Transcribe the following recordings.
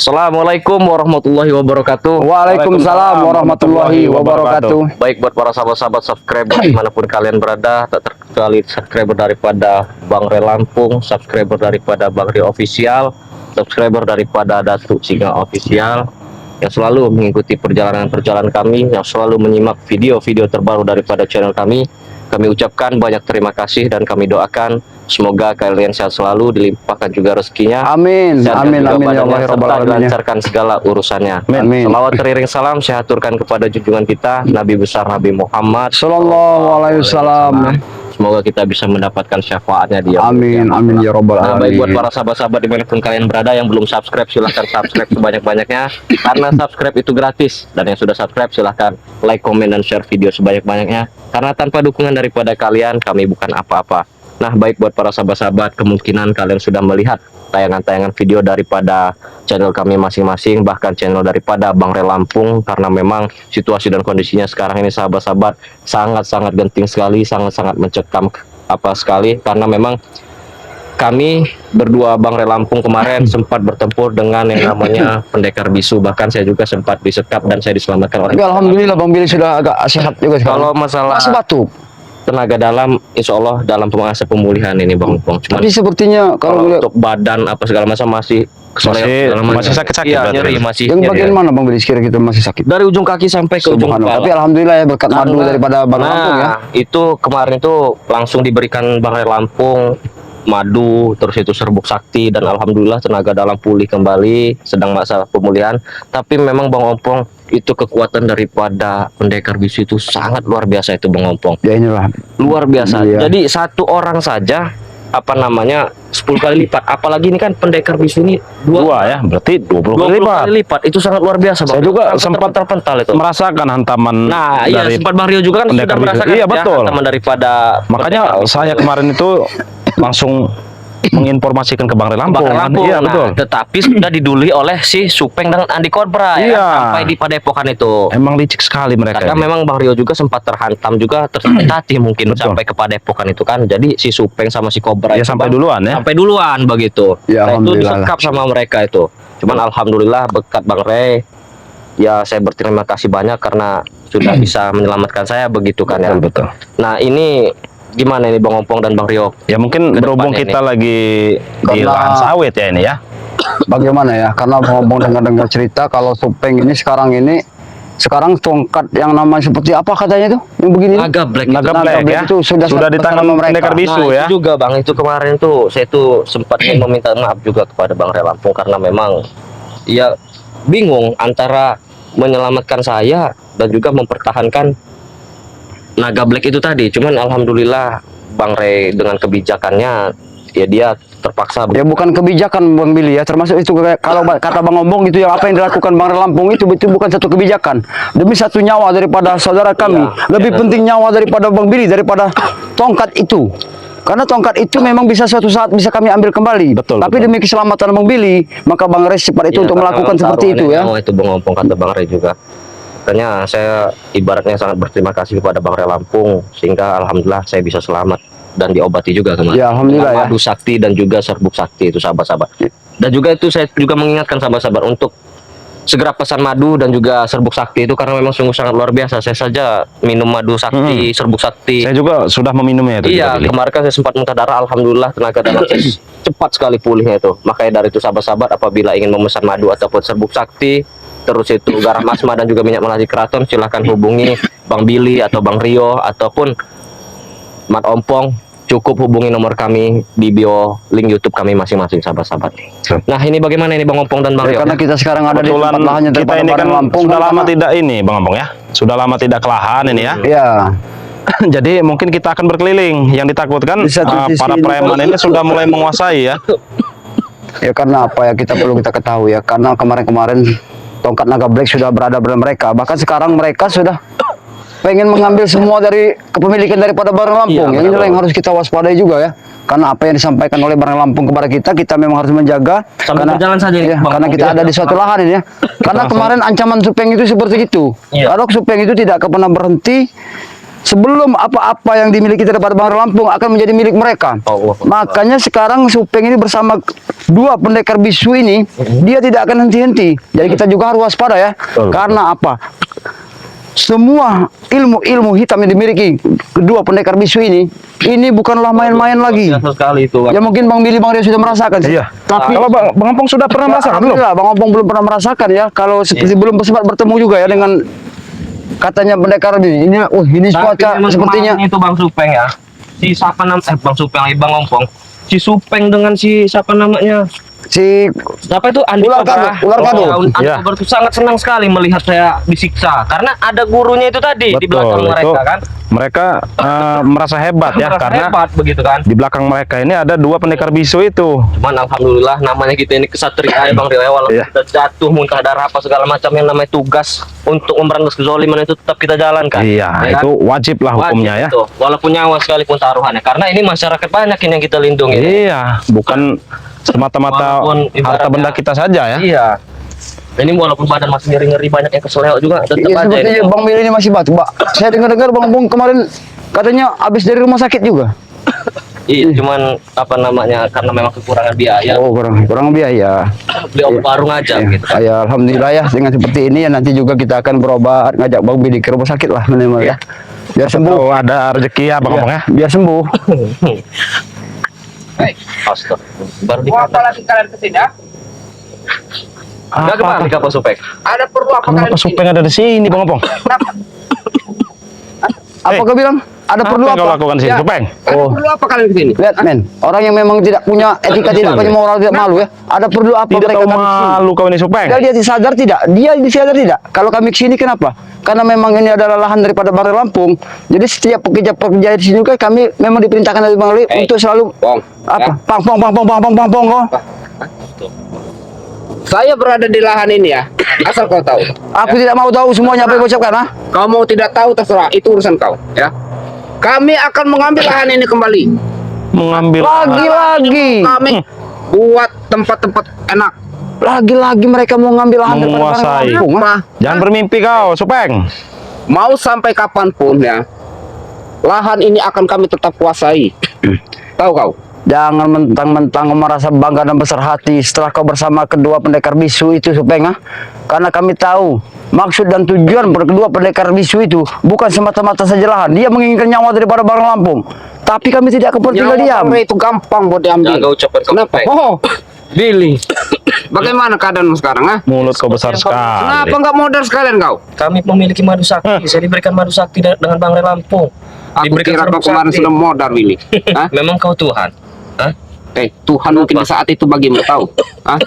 Assalamualaikum warahmatullahi wabarakatuh. Waalaikumsalam warahmatullahi wabarakatuh. Baik buat para sahabat-sahabat subscriber dimanapun kalian berada, tak terkecuali subscriber daripada Bang Re Lampung, subscriber daripada Bang Rio Official, subscriber daripada Datuk Singa Official, yang selalu mengikuti perjalanan kami, yang selalu menyimak video-video terbaru daripada channel kami. Kami ucapkan banyak terima kasih dan kami doakan semoga kalian sehat selalu, dilimpahkan juga rezekinya. Amin. Amin. Amin ya Allah ya Rabbal serta Alamin. dilancarkan segala urusannya. Amin. Salawat teriring salam saya aturkan kepada junjungan kita Nabi besar Nabi Muhammad Sallallahu alaihi wasallam. Semoga kita bisa mendapatkan syafaatnya dia. Amin. Amin ya Rabbal Nah, baik buat Alamin. para sahabat-sahabat dimanapun kalian berada yang belum subscribe, silahkan subscribe sebanyak-banyaknya, karena subscribe itu gratis. Dan yang sudah subscribe silahkan like, comment, dan share video sebanyak-banyaknya, karena tanpa dukungan daripada kalian kami bukan apa-apa. Nah, baik buat para sahabat-sahabat, kemungkinan kalian sudah melihat tayangan-tayangan video daripada channel kami masing-masing, bahkan channel daripada Bang Re Lampung, karena memang situasi dan kondisinya sekarang ini sahabat-sahabat sangat-sangat genting sekali, sangat-sangat mencekam sekali, karena memang kami berdua Bang Re Lampung kemarin sempat bertempur dengan yang namanya pendekar bisu, bahkan saya juga sempat disekap dan saya diselamatkan oleh. Tapi alhamdulillah Bang Billy sudah agak sehat juga sekarang. Kalau masalah masih batuk. Tenaga dalam, insya Allah dalam masa pemulihan ini Bang Lampung. Cuman Tapi sepertinya kalau untuk badan apa segala macam masih sakit-sakit ya, berarti. nyeri masih yang nyeri, bagian ya. mana Bang Billy sekira kita masih sakit? Dari ujung kaki sampai ke ujung Subhanallah. kepala. Tapi alhamdulillah ya berkat madu daripada Bang Lampung ya. Itu kemarin itu langsung diberikan Bang Re Lampung madu, terus itu serbuk sakti, dan alhamdulillah tenaga dalam pulih kembali, sedang masa pemulihan. Tapi memang Bang Ompong, itu kekuatan daripada pendekar bisu itu sangat luar biasa itu Bang Ompong. Ya inilah. Luar biasa. Iya. Jadi satu orang saja 10 kali lipat, apalagi ini kan pendekar bisu ini Dua ya, berarti 20 kali lipat. kali lipat. Itu sangat luar biasa Bang. Saya juga Sampai sempat terpental itu. merasakan hantaman Nah, iya, dari sempat Bang Rio juga kan sudah pendekar bisu. merasakan Iya, ya, betul. hantaman daripada Makanya pendekar bisu. saya kemarin itu langsung menginformasikan ke Bang Re Lampung. Bang Re Lampung. Iya, Nah, betul. tetapi sudah diduli oleh si Supeng dan Andi Kobra ya, Iya. sampai di Padepokan itu. Emang licik sekali mereka. Karena ini. memang Bang Rio juga sempat terhantam juga, tersakit hati mungkin Betul. sampai ke Padepokan itu kan. Jadi si Supeng sama si Kobra Ya, itu, sampai Bang, duluan ya. sampai duluan begitu. Ya, Nah, itu alhamdulillah. disekap sama mereka itu. Cuman alhamdulillah berkat Bang Re, ya saya berterima kasih banyak karena sudah bisa menyelamatkan saya begitu kan ya. Betul. Nah, ini gimana ini Bang Ompong dan Bang Rio? Ya mungkin Ke berhubung depannya kita lagi di Karena- lahan sawit ya ini ya. Bagaimana ya? Karena ngomong dengar cerita kalau Supeng ini sekarang tongkat yang namanya seperti apa katanya tuh? Yang begini? Naga Black itu. Naga Naga Black Black ya. itu sudah di tangan sama mereka. pendekar bisu Nah, ya. itu juga Bang, itu kemarin tuh saya tuh sempat ingin meminta maaf juga kepada Bang Re Lampung, karena memang ya bingung antara menyelamatkan saya dan juga mempertahankan Naga Black itu tadi. Cuman alhamdulillah Bang Re dengan kebijakannya ya dia terpaksa. Ya bukan kebijakan Bang Billy ya, termasuk itu kalau kata Bang Ombong itu yang apa yang dilakukan Bang Re Lampung itu bukan satu kebijakan. Demi satu nyawa daripada saudara kami, Iya, lebih iya, penting nyawa daripada Bang Billy, daripada tongkat itu. Karena tongkat itu memang bisa suatu saat bisa kami ambil kembali. Betul, Tapi betul. demi keselamatan Bang Billy, maka Bang Re cepat itu Ya, untuk karena melakukan memang seperti itu taruhannya ya. nyawa itu Bang Ompong, kata Bang Re juga. Makanya saya ibaratnya sangat berterima kasih kepada Bang Re Lampung, sehingga alhamdulillah saya bisa selamat dan diobati juga kemarin. Ya, alhamdulillah Dengan ya. madu sakti dan juga serbuk sakti itu sahabat-sahabat. Dan juga itu saya juga mengingatkan sahabat-sahabat untuk segera pesan madu dan juga serbuk sakti itu, karena memang sungguh sangat luar biasa. Saya saja minum madu sakti, serbuk sakti. Saya juga sudah meminumnya itu. Iya, juga, Billy. kemarin kan saya sempat muntah darah, alhamdulillah tenaga dalam saya cepat sekali pulihnya itu. Makanya dari itu sahabat-sahabat apabila ingin memesan madu ataupun serbuk sakti, terus itu garam asma dan juga minyak melati keraton, silahkan hubungi Bang Billy atau Bang Rio ataupun Mat Ompong. Cukup hubungi nomor kami di bio link YouTube kami masing-masing sahabat-sahabat. Nah, ini bagaimana ini Bang Ompong dan Bang Ya, Rio? karena kita sekarang ada di Kebetulan tempat lahannya kita daripada ini Bang kan Re Lampung. sudah lama karena- tidak ini Bang Ampong ya. Sudah lama tidak ke lahan ini ya. Iya. Jadi mungkin kita akan berkeliling. Yang ditakutkan Di satu sisi para ini- preman ini sudah mulai menguasai ya. Ya karena apa ya, kita perlu kita ketahui ya, karena kemarin-kemarin tongkat Naga Black sudah berada pada mereka, bahkan sekarang mereka sudah pengen mengambil semua dari kepemilikan daripada Bang Re Lampung. Iya, Yang inilah betul. yang harus kita waspadai juga ya, karena apa yang disampaikan oleh Bang Re Lampung kepada kita memang harus menjaga. Sambil karena berjalan saja, ya, Bang karena Ompong, kita ya. ada di suatu lahan ini ya. Karena kemarin ancaman Supeng itu seperti itu. Iya. Kalau Supeng itu tidak pernah berhenti sebelum apa-apa yang dimiliki daripada Bangsa Lampung akan menjadi milik mereka. Allah. Makanya sekarang Supeng ini bersama dua pendekar bisu ini, dia tidak akan henti-henti. Jadi kita juga harus waspada ya. Karena apa? Semua ilmu-ilmu hitam yang dimiliki kedua pendekar bisu ini bukanlah main-main lagi. Biasa sekali itu. Ya mungkin Bang Billy, Bang Rio sudah merasakan. Iya. Tapi Kalau Bang Opong sudah pernah merasakan belum? Alhamdulillah, Bang Opong belum pernah merasakan ya. Kalau belum sempat bertemu juga ya dengan katanya pendekar ini. Ini cuaca sepertinya. Itu Bang Supeng ya. Si siapa namanya? Bang Supeng lagi Bang Ompong. Si Supeng dengan si siapa namanya? Si Siapa itu Andi Ular Cobra. Kado, Ular Kado. Oh, Andi Iya. Cobra itu sangat senang sekali melihat saya disiksa karena ada gurunya itu tadi di belakang mereka itu kan. Mereka merasa hebat ya, Merasa karena hebat begitu kan. di belakang mereka ini ada dua pendekar bisu itu. Cuman alhamdulillah namanya kita ini kesatria ya Bang Rio, walaupun Iya. kita jatuh muntah darah apa segala macam yang namanya tugas untuk memberantas kezaliman itu tetap kita jalankan. Iya, Ya kan? itu wajib lah hukumnya Wajib ya. itu. Walaupun nyawa sekalipun taruhannya karena ini masyarakat banyak yang kita lindungi. Iya, bukan semata-mata Walaupun ibaratnya- harta benda kita saja ya. Iya. Ini walaupun badan masih nyeri-nyeri banyak yang keseleo juga tetap Iya, aja sepertinya ini. Bang Billy ini masih batuk, Mbak. Saya dengar-dengar Bang Opong kemarin katanya habis dari rumah sakit juga. Iya, cuman apa namanya karena memang kekurangan biaya. Oh, kurang biaya. Beli obat warung aja gitu. Ya, alhamdulillah ya dengan seperti ini ya nanti juga kita akan berobat, ngajak Bang Billy ke rumah sakit lah minimal ya. Biar sembuh. Oh, ada rezeki ya Bang Opong ya. Biar sembuh. Astaga. Baru Mau apa lagi kalian kesini ya? Enggak kembali ke Pak Supek. Ada perlu apa kalian Kenapa kesini? Supeng ada di sini Bang Opong? Apa kau bilang? Ada perlu Apa yang kau apa? lakukan di sini Ya. Supeng? Ada Oh. perlu apa kalian kesini? Lihat men, orang yang memang tidak punya etika, tidak punya moral, tidak malu ya. Ada perlu apa Tidak mereka tahu kami kesini? malu kau ini Supeng. Dia sadar tidak? Dia sadar tidak? Kalau kami kesini kenapa? Karena memang ini adalah lahan daripada Bangsa Lampung. Jadi setiap pekerja-pekerja di sini juga kami memang diperintahkan oleh Bang Li untuk selalu Pong. apa? Ya. Pang pong pang pong pang pong pang pong. Oh. Saya berada di lahan ini ya. Asal kau tahu. Aku tidak mau tahu semuanya apa yang kau ucapkan, ha? Kau mau tidak tahu terserah, itu urusan kau, ya. Kami akan mengambil lahan ini kembali. Mengambil Lagi-lagi. Kami buat tempat-tempat enak. Lagi-lagi mereka mau ngambil lahan daripada Bangsa Menguasai. Lampung, ha? Apa? Jangan bermimpi kau Supeng. Mau sampai kapanpun ya, lahan ini akan kami tetap kuasai. Tahu kau? Jangan mentang-mentang kau merasa bangga dan besar hati setelah kau bersama kedua pendekar bisu itu, Supeng, ha? Karena kami tahu maksud dan tujuan kedua pendekar bisu itu bukan semata-mata saja lahan. Dia menginginkan nyawa daripada Bangsa Lampung. Tapi kami tidak akan tinggal diam. Nyawa itu gampang buat diambil. Jangan kau ucapkan kau Kenapa? Supeng. Oh, Billy. Bagaimana keadaanmu sekarang, ha? Mulut kau besar sekali. Kenapa nggak modal sekalian kau? Kami memiliki madu sakti. Saya diberikan madu sakti dengan Bangsa Lampung. Aku kira kau kemarin sudah modal, Billy. Hah? Memang kau Tuhan. Hah? Tuhan mungkin di saat itu bagimu, tahu? Hah?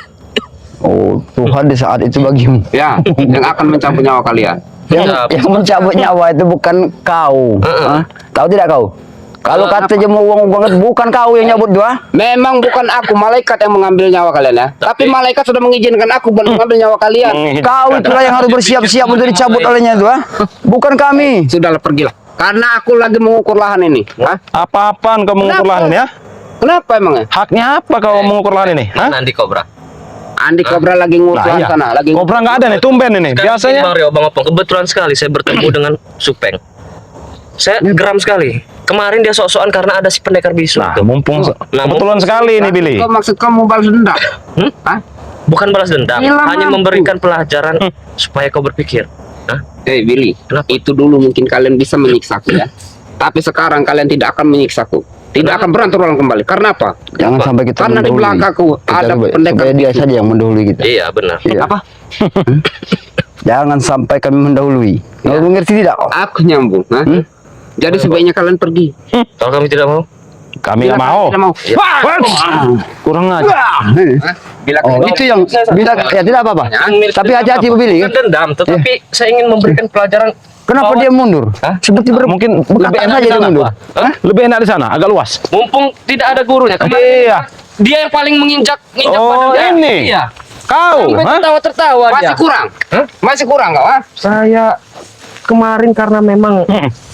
Oh, Tuhan di saat itu bagimu. Ya, yang akan mencabut nyawa kalian. Yang mencabut nyawa itu bukan kau. Hah? Tahu tidak kau? Kalau kata jemu uang banget bukan kau yang nyabut dua. Memang bukan aku, malaikat yang mengambil nyawa kalian ya. Tapi malaikat sudah mengizinkan aku buat mengambil nyawa kalian. Kau itulah yang harus bersiap-siap untuk dicabut olehnya itu, ha? Bukan kami. Sudahlah, pergilah. Karena aku lagi mengukur lahan ini. Hah? Apa-apaan kau mengukur Kenapa? lahan ini ya? Kenapa emangnya? Haknya apa kau mengukur lahan ini? Hah? Nanti Kobra. Andi Cobra lagi ngukur Nah, iya. sana, lagi Kobra nggak ada nih, tumben ini. Sekarang Biasanya ini, Bang Rio, Bang Opong, kebetulan sekali saya bertemu dengan Supeng. Saya geram sekali. Kemarin dia sok-sokan karena ada si pendekar bisu Nah, itu. mumpung Nah, kebetulan sekali ini Billy. Kau maksud kamu balas dendam? Hmm? Hah? Bukan balas dendam, Hilang hanya mampu. memberikan pelajaran supaya kau berpikir. Hah? Billy, Kenapa? itu dulu mungkin kalian bisa menyiksaku ya. Tapi sekarang kalian tidak akan menyiksaku. Tidak akan berantem ulang kembali. Karena apa? Jangan sampai kita Karena di mendahului. belakangku Kita ada supaya- pendekar supaya dia bisu. saja yang mendahului kita. Iya, benar. Iya. Apa? Jangan sampai kami mendahului. Kau mengerti tidak? Aku nyambung. Hah? Jadi sebaiknya kalian pergi. Kalau kami tidak mau, Kami nggak mau. Tidak mau. Kurang aja. Hah? Bila Oh, kalian itu yang bila ya tidak apa-apa. Tapi hati-hati Bu Billy. bukan dendam, tetapi saya ingin memberikan pelajaran. Kenapa bahwa dia mundur? Hah? Seperti Mungkin lebih berkata enak saja di dia sana, mundur. Pak. Hah? Lebih enak di sana, agak luas. mumpung tidak ada gurunya. Kemarin Iya. dia yang paling menginjak Oh, badan dia. ini. Iya. Kau, Sampai hah? tertawa-tertawa dia. masih kurang. Hah? Masih kurang kau, ah? Saya kemarin karena memang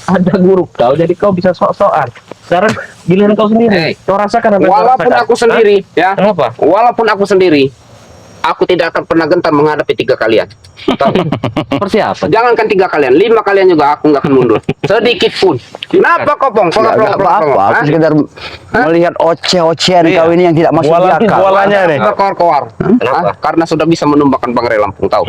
ada guru kau, jadi kau bisa sok-sokan. Sekarang giliran kau sendiri. Hey. Kau rasakan apa yang kau Walaupun rasakan? aku sendiri, Hah? ya. Kenapa? Walaupun aku sendiri, aku tidak akan pernah gentar menghadapi 3 kalian. Tahu? Seperti apa? Jangankan 3 kalian, 5 kalian juga aku nggak akan mundur. Sedikit pun. Kenapa kau Pong? Enggak apa-apa, aku sekedar melihat oceh-ocehan Iya. kau ini yang tidak masuk di akal. Bolanya nih. Berkoar-koar. Kenapa? Karena sudah bisa menumbangkan Bang Ray Lampung, tahu?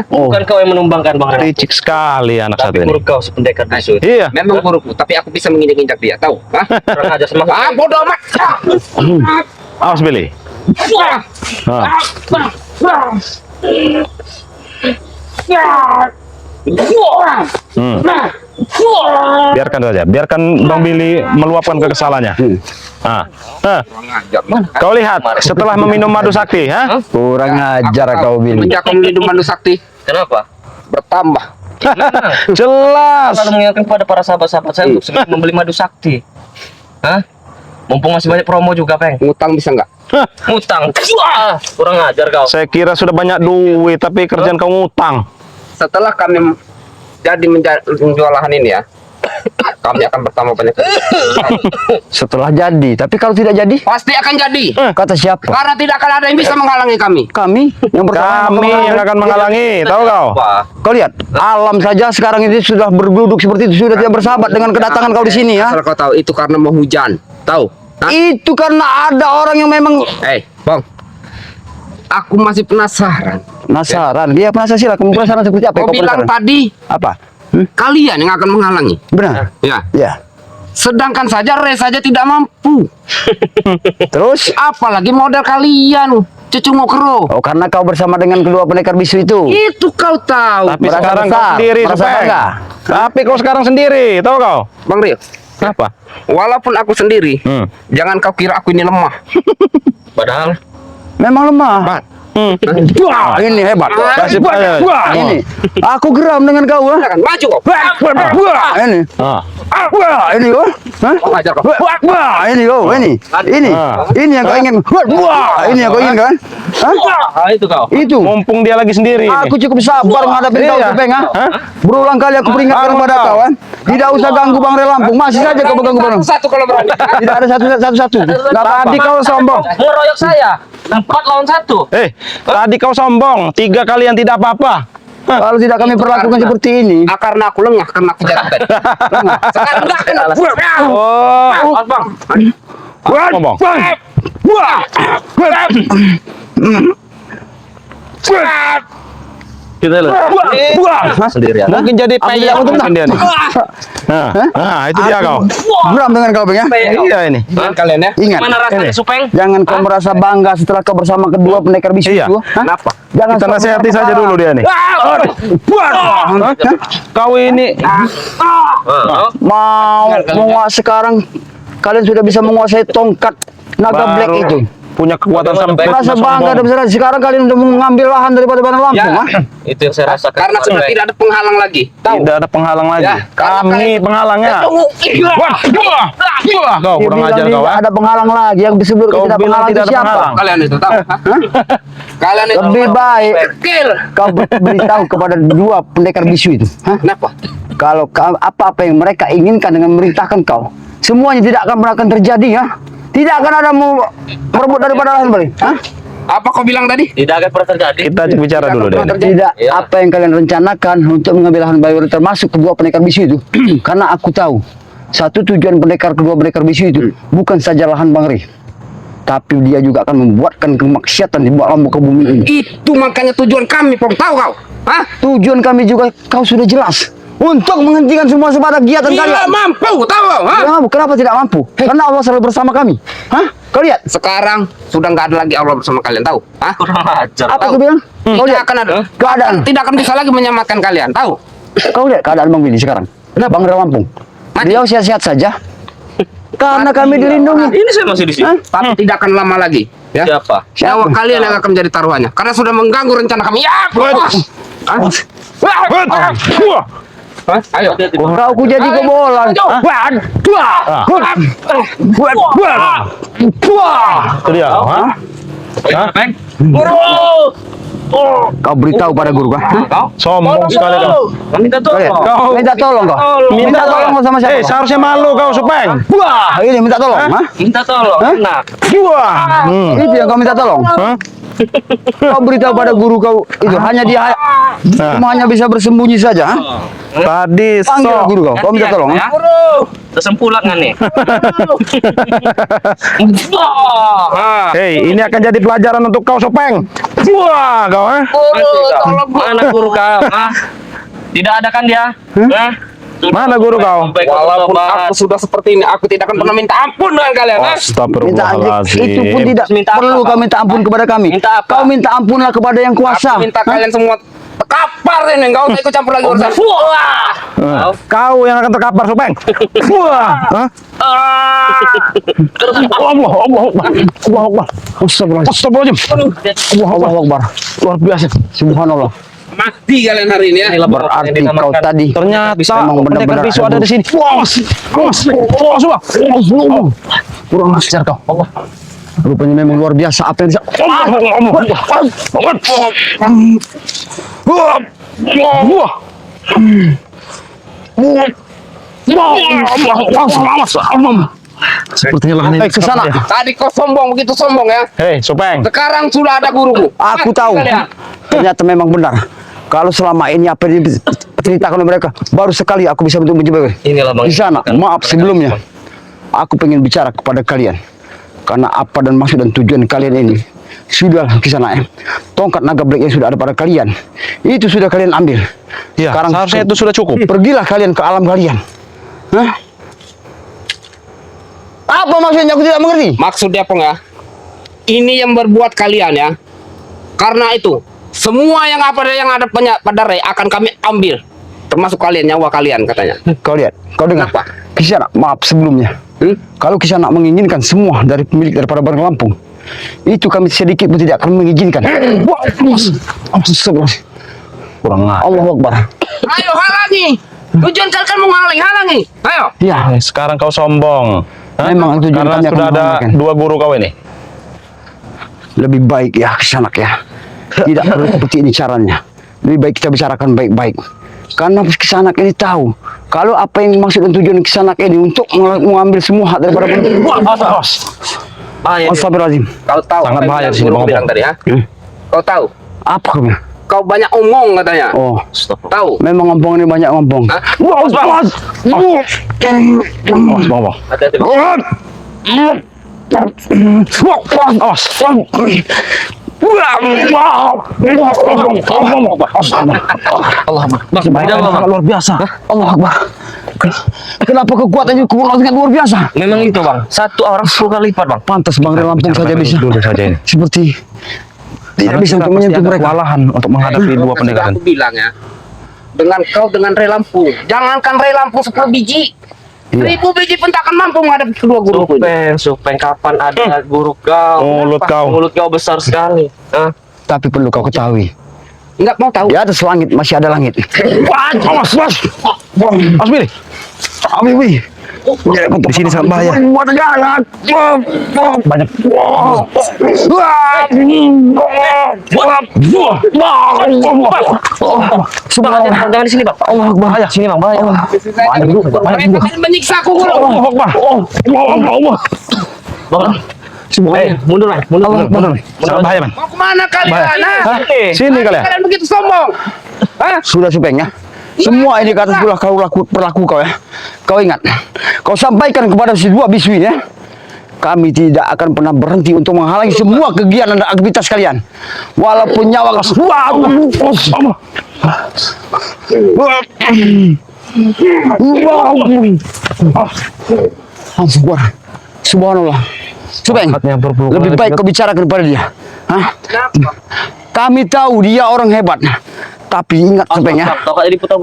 Bukan kau yang menumbangkan Bang Ray. Licik sekali anak satu Tapi ini. buruk kau sependekar bisu. Iya. Memang guruku, tapi aku bisa menginjak-injak dia, tahu? Hah? Kurang aja semangat. Bodoh amat. Awas Billy. Ah. Hmm. Biarkan saja. Biarkan Bang Billy meluapkan kekesalannya. Ah. Ah. Kau lihat setelah meminum madu sakti, ha? Kurang ajar kau, Billy. Semenjak kau minum madu sakti, Kenapa? bertambah. Jelas. Kalau mengingatkan kepada para sahabat-sahabat saya untuk segera membeli madu sakti. Hah? Mumpung masih banyak promo juga, Peng. Ngutang bisa nggak? Ngutang. Wah, kurang ajar kau. Saya kira sudah banyak duit, tapi kerjaan kau ngutang. Setelah kami menjual lahan ini ya, kami akan bertambah banyak. Setelah jadi, tapi kalau tidak jadi, Pasti akan jadi. kata siapa? Karena tidak akan ada yang bisa menghalangi kami. Kami yang pertama Kami yang akan menghalangi, tahu kau? Wah, Kau lihat, alam saja sekarang ini sudah berduduk seperti itu, sudah tidak bersahabat dengan kedatangan kau di sini ya. Asal kau tahu, itu karena mau hujan. Tahu? Hah? Itu karena ada orang yang memang Bang. Aku masih penasaran. penasaran. Dia penasaran, sila. Kamu penasaran seperti apa? Kau Kau bilang penasaran? tadi Apa? kalian yang akan menghalangi. Benar. Ya. Ya. Sedangkan saja Ray saja tidak mampu. Terus? Apalagi model kalian, cucu ngokro. Oh, karena kau bersama dengan kedua pendekar bisu itu. Itu kau tahu. Tapi Merasa sekarang besar, kau sendiri, merasa Supeng. bangga. Tapi kau sekarang sendiri, tahu kau? Bang Rio, Apa? walaupun aku sendiri, jangan kau kira aku ini lemah. padahal Memang lemah. Bang, Wah, ini hebat. Kasih pada. Wah, ini. Aku geram dengan kau. Ha? silakan maju kau. Wah, ini. Ah. Wah, ini kau. Hah? Ajar kau. Wah, ini kau. Ini. Ini. Ini yang kau ingin. Wah, ini yang kau inginkan. Hah? itu kau. Itu. Mumpung dia lagi sendiri. Aku cukup sabar menghadapi kau, Iya. Supeng, ha? Hah? Berulang kali aku peringatkan Bangun kepada kau. kau, kan? Tidak usah ganggu Bang Ray Lampung. Masih saja kau mengganggu Bang. Satu kalau berani. Tidak ada satu-satu. Enggak apa-apa. Tadi kau sombong. Ngeroyok saya. 4 lawan 1. Tadi kau sombong. 3 kalian tidak apa-apa. Kalau tidak kami perlakukan seperti ini, Karena aku lengah, karena aku jatuh tadi. Sekarang enggak kena. Oh, Bang. sombong. Kita lihat. Sendirian. Mungkin jadi peyek Aku mungkin dia nih. Itu dia kau. geram dengan kau, Bang, ya? Iya ini. Ingat kalian ya. Ingat. Mana rasanya, Supeng? Jangan kau merasa bangga setelah kau bersama kedua pendekar bisu Iya. itu. Ha? Kenapa? Jangan Kita sok nasihati merasa saja marah. dulu dia nih. Hah? Kau ini Mau menguasai sekarang, kalian sudah bisa menguasai tongkat naga black baru itu. punya kekuatan sampai Merasa bangga dan besar. Sekarang kalian sudah mengambil lahan daripada Bandar Lampung, ha? Itu yang saya rasakan. Karena sudah tidak ada penghalang lagi. Tahu? Tidak ada penghalang lagi. Ya, Kami penghalangnya. Wah, kau kurang Dibilang ajar kau. tidak ada penghalang lagi. Yang disebut Kau tidak bilang penghalang tidak itu ada siapa? penghalang. Kalian itu tahu? Hah? Kalian itu Lebih baik Kill. kau beritahu kepada dua pendekar bisu itu. Ha? Kenapa? Kalau apa-apa yang mereka inginkan dengan memerintahkan kau, semuanya tidak akan terjadi, ya. Tidak akan ada mau merebut daripada lahan balik. Hah? Apa kau bilang tadi? Tidak akan pernah terjadi. Kita bicara dulu deh. Tidak Iya. apa yang kalian rencanakan untuk mengambil lahan baru termasuk kedua pendekar bisu itu. Karena aku tahu satu tujuan kedua pendekar bisu itu bukan saja lahan Bang Ray, tapi dia juga akan membuatkan kemaksiatan di bawah muka bumi ini. Itu makanya tujuan kami, Pong. Tahu kau? Hah? Tujuan kami juga kau sudah jelas, untuk menghentikan semua sebarang kegiatan Tidak kalian. mampu, tahu kau? Hah? Tidak mampu. Kenapa tidak mampu? Karena Allah selalu bersama kami. Hah? Kau lihat? Sekarang sudah nggak ada lagi Allah bersama kalian, tahu? Hah? Kurang ajar. Apa Tahu? kau bilang? Kau Tidak lihat? akan ada. Keadaan. Tidak akan bisa lagi menyelamatkan kalian, tahu? Kau lihat keadaan Bang Willy sekarang. Bang Ray Lampung. Beliau sehat-sehat saja. Karena kami dilindungi. Ini saya masih di sini. Hah? Tapi tidak akan lama lagi. Ya? Siapa? Nyawa kalian yang akan menjadi taruhannya. Karena sudah mengganggu rencana kami. Ya, bos. Hah? Hah? Ayo. Kau ku jadi kebolan. Itu dia. Hah? Hah? Guru! Kau beritahu pada guru kah? Hah? Sombong sekali kau. Minta Kalian? tolong. Minta tolong kau. Minta tolong sama siapa? Seharusnya malu kau, Supeng. Wah, ini minta tolong, hah? Minta tolong. Hah? Nah, Wah. Itu yang kau minta tolong. Hah? Kau beritahu pada guru kau itu hanya dia cuma hanya bisa bersembunyi saja. Hah? Tadi Panggil guru kau. Kau minta tolong. ya. Hah? Tersempulat kan nih. Hei, ini akan jadi pelajaran untuk kau, Sopeng. Wah, kau, Mana guru kau? Hah? Tidak ada kan dia? Hah? Mana guru kau? Walaupun aku sudah seperti ini, aku tidak akan pernah minta ampun dengan kalian. Minta Astagfirullahaladzim. itu pun tidak Minta apa, perlu kau? kau minta ampun kepada kami. Minta apa? Kau minta ampunlah kepada yang kuasa. Aku minta kalian semua terkapar ini. Kau tak ikut campur lagi urusan. Wah. Kau yang akan terkapar, Sopeng. Wah. Hah? Allah Akbar. Astagfirullahaladzim. Allahu Akbar. Luar biasa. Subhanallah. Mati kalian hari ini ya. Berarti kau tadi Ternyata memang pendekar benar-benar bisu ada di sini. kurang ajar kau. Rupanya memang luar biasa apa yang bisa. Sepertinya lahan ini. Ke sana. Tadi kau sombong, begitu sombong ya. Hei, Sopeng. Sekarang sudah ada guruku. Aku Mati tahu. kalian. Ternyata memang benar. Kalau selama ini apa yang diceritakan oleh mereka, baru sekali aku bisa untuk menjawab. Inilah Bang. Di sana, maaf sebelumnya. Aku pengen bicara kepada kalian. Karena apa dan maksud dan tujuan kalian ini sudah ke sana ya. Tongkat naga black yang sudah ada pada kalian, itu sudah kalian ambil. Ya, seharusnya itu sudah cukup. Pergilah kalian ke alam kalian. Hah? Apa maksudnya? Aku tidak mengerti. Maksudnya apa ya? Ini yang berbuat kalian ya. Karena itu, semua yang ada pada Ray akan kami ambil. Termasuk kalian, nyawa kalian katanya. Kau lihat, kau dengar. Kenapa? Kisana, maaf sebelumnya. Kalau Kisana menginginkan semua dari pemilik daripada barang Lampung, itu kami sedikit pun tidak akan mengizinkan. Kurang ajar. Allahu Akbar. Ayo halangi. Tujuan kalian mau halangi. Ayo. Ya, Sekarang kau sombong. Hah? Memang tujuan Karena kami akan sudah ada menghalalkan. 2 guru kau ini. lebih baik ya Kisana ya. Tidak perlu seperti ini caranya. Lebih baik kita bicarakan baik-baik. Karena Kisanak ini tahu kalau apa yang maksud dan tujuan Kisanak ini untuk mengambil semua hak daripada Astagfirullahaladzim. Kau tahu Sangat apa yang bahaya di sini, guru Bang bilang Opong. tadi ya? Kau tahu? Apa kau bilang? Kau banyak omong katanya. Oh, Tahu? memang ngomong ini banyak ngomong. Hah? Hati-hati, Bang. Luar biasa. Allah Akbar. Kenapa kekuatannya sangat luar biasa? Memang itu Bang. Satu orang 10 kali lipat Bang. Pantas Bang Ray Lampung saja bisa. Dulu saja ini. Seperti tidak bisa untuk menyentuh mereka. Kewalahan untuk menghadapi dua pendekar. Aku bilang ya. Dengan Ray Lampung. Jangankan Ray Lampung 10 biji. 1000 biji pun tak akan mampu menghadapi kedua guruku ini. Supeng kapan ada guru kau? Mulut kau. Mulut kau besar sekali. Hah? Tapi perlu kau ketahui, Enggak mau tahu. di atas langit masih ada langit. Awas, Billy. Abi, Di sini sangat bahaya. Banyak. Jangan di sini Bang. Allah Akbar. Bahaya sini Bang, bahaya. Mereka akan menyiksa aku guru. Bang. Mundur. Sangat bahaya, Man. Mau kemana kalian? Hah? Hah? Sini kalian. Kalian begitu sombong. Hah? Sudah Supeng ya. Semua ini kata sudah kau perlaku kau ya. Kau ingat, kau sampaikan kepada si dua bisu ini ya. Kami tidak akan pernah berhenti untuk menghalangi semua kegiatan dan aktivitas kalian. Walaupun nyawa Subhanallah. Supeng, lebih baik kau bicarakan kepada dia. Hah? Kami tahu dia orang hebat. Tapi ingat Supeng ya,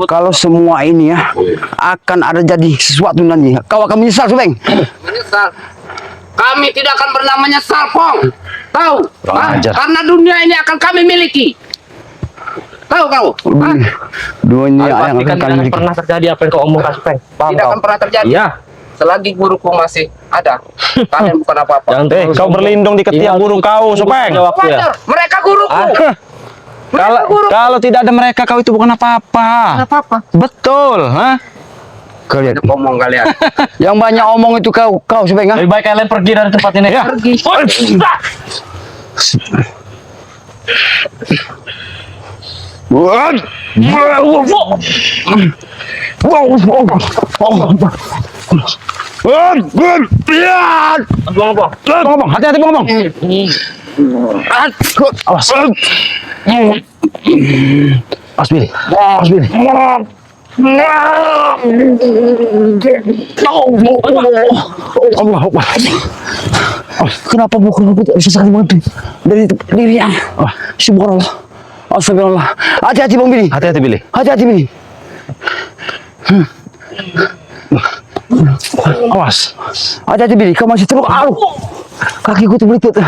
kalau semua ini ya akan ada jadi sesuatu nanti, kau akan menyesal Supeng. Menyesal. Kami tidak akan pernah menyesal, Pong. Tahu? Hah? ajar. Karena dunia ini akan kami miliki. Tahu kau? Hah? Dunia yang akan Pastikan kami tidak miliki. pernah terjadi apa yang kau omongkan Supeng. Paham Tidak kau? akan pernah terjadi. Iya. Selagi guruku masih ada, kalian bukan apa-apa. Jangan Kau berlindung di ketiak guru kau, Supeng. Waktu ya. Wajar, mereka guruku. Kalau tidak ada mereka kau itu bukan apa-apa. Apa-apa. Betul, ha? Kau lihat. Ngomong kalian. Yang banyak omong itu kau Supeng, ha? Lebih baik kalian pergi dari tempat ini. Ya. Ngomong, hati-hati ngomong. Awas. Awas Billy. Awas Billy. Allah Akbar. Kenapa bukan aku susah banget dari dirinya? Subhanallah. Astagfirullah. Hati-hati Bang Billy. Hati-hati Billy. Hati-hati Billy. Awas. Hati-hati Billy. Kau masih teruk. Kakiku tuh berlutut.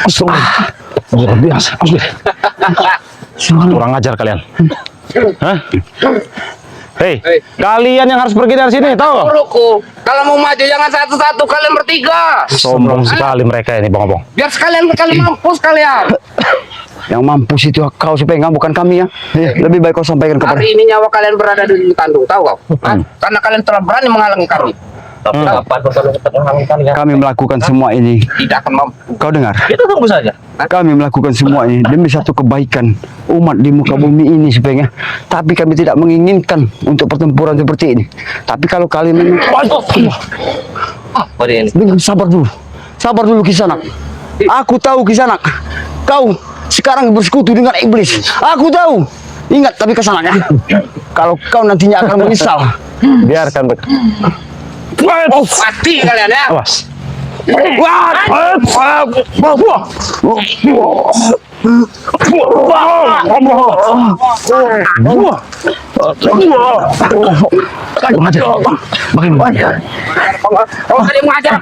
Astagfirullah. Luar biasa. Awas Billy. Kurang ajar kalian. Hah? Hei, kalian yang harus pergi dari sini, tahu? Duluku. Kalau mau maju jangan satu-satu, kalian bertiga. Sombong sekali mereka ini, bong-bong. Biar sekalian mampus kalian. Yang mampus itu kau Supeng, bukan kami ya. Lebih baik kau sampaikan kepada. Hari ini nyawa kalian berada di tandung, tahu kau? Hah? Karena kalian telah berani menghalangi kami. Tapi kapan kalian? Kami melakukan semua ini. Tidak akan mampu. Kau dengar? Kita tunggu saja. Kami melakukan semua ini demi satu kebaikan umat di muka bumi ini Supeng, ya. Tapi kami tidak menginginkan untuk pertempuran seperti ini. Tapi kalau kalian Apa dia ini? dengan sabar dulu Kisanak. Aku tahu Kisanak, kau sekarang bersekutu dengan iblis. Aku tahu. Ingat tapi Kisanak ya. Kalau kau nantinya akan menyesal. Biarkan Mati kalian ya. Awas. Oh, kalian mengajar.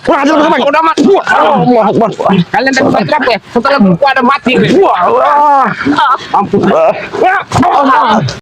Kau udah mati. Kalian tadi berapa ya? Setelah buku ada mati.